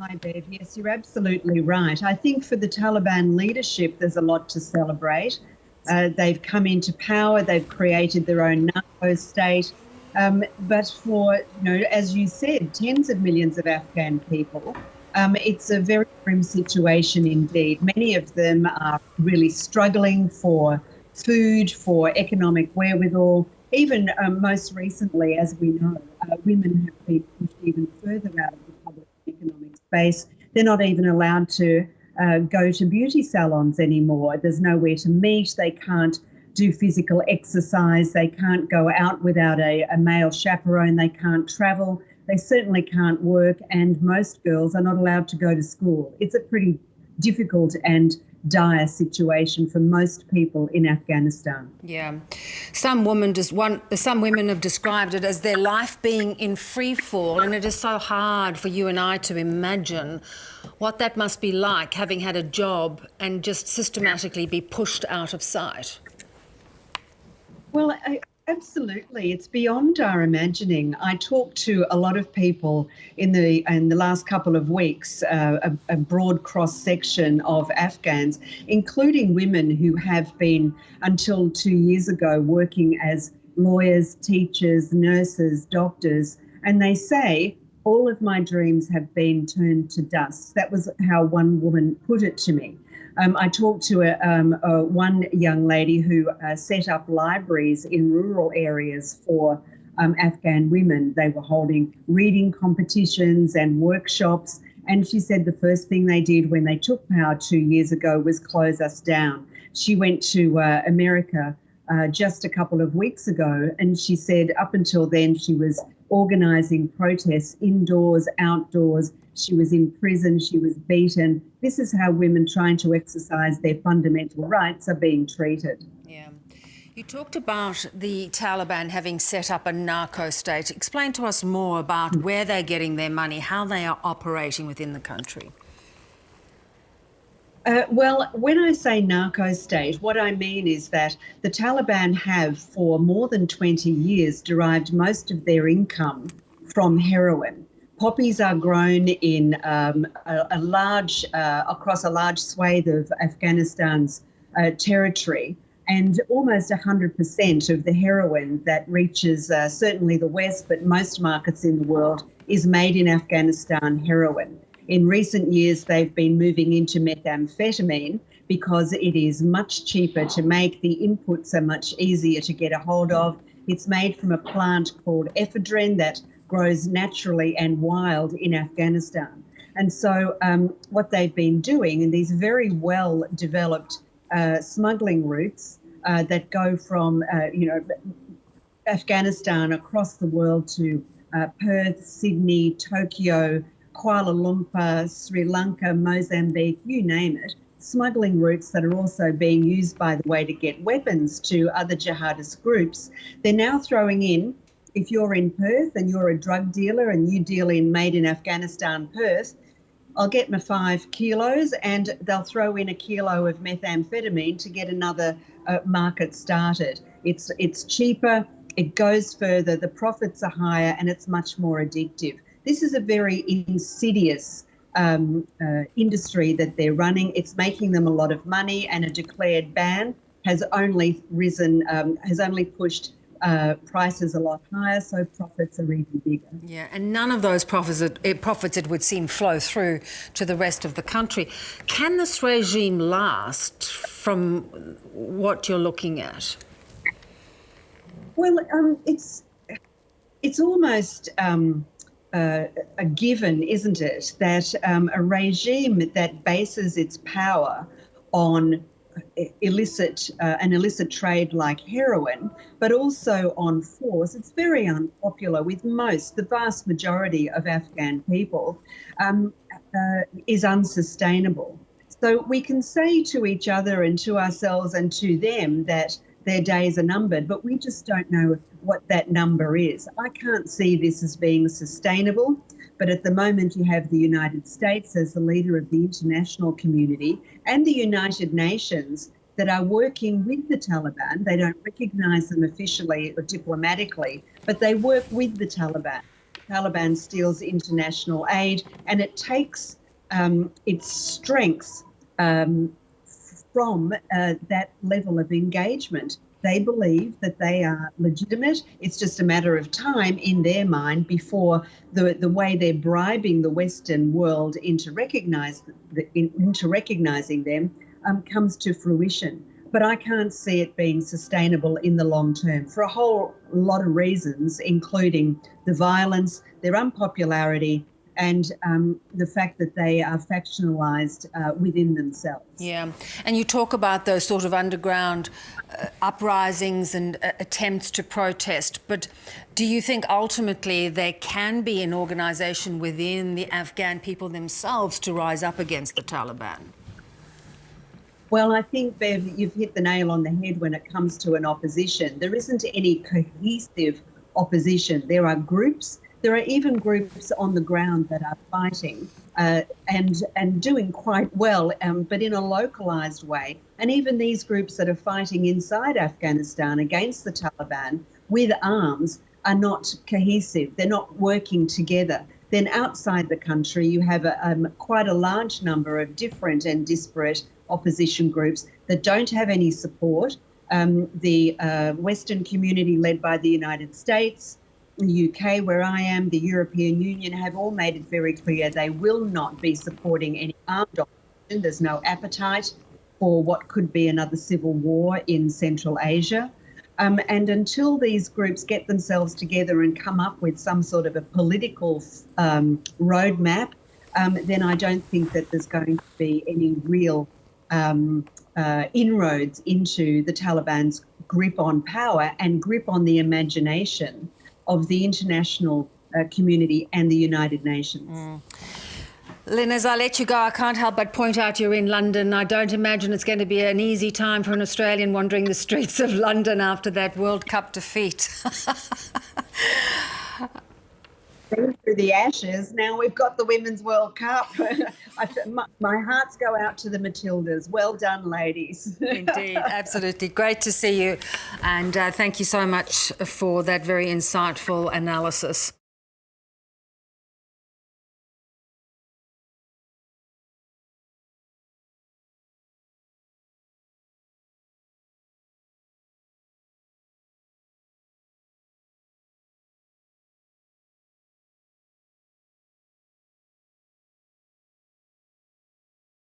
Hi, Bev. Yes, you're absolutely right. I think for the Taliban leadership, there's a lot to celebrate. They've come into power, they've created their own narco state. But for, as you said, tens of millions of Afghan people, it's a very grim situation indeed. Many of them are really struggling for food, for economic wherewithal. Even most recently, as we know, women have been pushed even further out of the public economic space. They're not even allowed to go to beauty salons anymore. There's nowhere to meet. They can't do physical exercise. They can't go out without a male chaperone. They can't travel. They certainly can't work. And most girls are not allowed to go to school. It's a pretty difficult and dire situation for most people in Afghanistan. Yeah. Some women have described it as their life being in free fall, and it is so hard for you and I to imagine what that must be like, having had a job and just systematically be pushed out of sight. Well, absolutely. It's beyond our imagining. I talked to a lot of people in the last couple of weeks, a broad cross-section of Afghans, including women who have been, until 2 years ago, working as lawyers, teachers, nurses, doctors, and they say, all of my dreams have been turned to dust. That was how one woman put it to me. I talked to one young lady who set up libraries in rural areas for Afghan women. They were holding reading competitions and workshops. And she said the first thing they did when they took power 2 years ago was close us down. She went to America just a couple of weeks ago, and she said up until then she was organising protests indoors, outdoors. She was in prison, she was beaten. This is how women trying to exercise their fundamental rights are being treated. Yeah. You talked about the Taliban having set up a narco state. Explain to us more about where they're getting their money, how they are operating within the country. Well, when I say narco state, what I mean is that the Taliban have for more than 20 years derived most of their income from heroin. Poppies are grown in across a large swathe of Afghanistan's territory, and almost 100% of the heroin that reaches certainly the West, but most markets in the world, is made in Afghanistan heroin. In recent years, they've been moving into methamphetamine because it is much cheaper to make. The inputs are much easier to get a hold of. It's made from a plant called ephedrine that grows naturally and wild in Afghanistan. And so what they've been doing in these very well-developed smuggling routes that go from, Afghanistan across the world to Perth, Sydney, Tokyo, Kuala Lumpur, Sri Lanka, Mozambique, you name it, smuggling routes that are also being used, by the way, to get weapons to other jihadist groups. They're now throwing in, if you're in Perth and you're a drug dealer and you deal in made in Afghanistan, Perth, I'll get my 5 kilos, and they'll throw in a kilo of methamphetamine to get another market started. It's cheaper, it goes further, the profits are higher, and it's much more addictive. This is a very insidious industry that they're running. It's making them a lot of money, and a declared ban has only pushed prices a lot higher, so profits are even bigger. Yeah, and none of those profits, it would seem, flow through to the rest of the country. Can this regime last from what you're looking at? Well, it's almost a given, isn't it, that a regime that bases its power on an illicit trade like heroin, but also on force, it's very unpopular with the vast majority of Afghan people, is unsustainable. So we can say to each other and to ourselves and to them that their days are numbered, but we just don't know what that number is. I can't see this as being sustainable, but at the moment you have the United States as the leader of the international community and the United Nations that are working with the Taliban. They don't recognise them officially or diplomatically, but they work with the Taliban Taliban steals international aid, and it takes its strengths from that level of engagement. They believe that they are legitimate. It's just a matter of time in their mind before the way they're bribing the Western world into recognizing them comes to fruition. But I can't see it being sustainable in the long term for a whole lot of reasons, including the violence, their unpopularity, and the fact that they are factionalised within themselves. Yeah, and you talk about those sort of underground uprisings and attempts to protest, but do you think ultimately there can be an organisation within the Afghan people themselves to rise up against the Taliban? Well, I think, Bev, you've hit the nail on the head when it comes to an opposition. There isn't any cohesive opposition. There are groups. There are even groups on the ground that are fighting and doing quite well, but in a localised way. And even these groups that are fighting inside Afghanistan against the Taliban with arms are not cohesive. They're not working together. Then outside the country, you have quite a large number of different and disparate opposition groups that don't have any support. The Western community led by the United States, the UK, where I am, the European Union have all made it very clear they will not be supporting any armed opposition. There's no appetite for what could be another civil war in Central Asia. And until these groups get themselves together and come up with some sort of a political roadmap, then I don't think that there's going to be any real inroads into the Taliban's grip on power and grip on the imagination of the international community and the United Nations. Lynn, as I let you go, I can't help but point out you're in London. I don't imagine it's going to be an easy time for an Australian wandering the streets of London after that World Cup defeat. Through the ashes, now we've got the Women's World Cup. My hearts go out to the Matildas. Well done, ladies. Indeed, absolutely. Great to see you. And thank you so much for that very insightful analysis.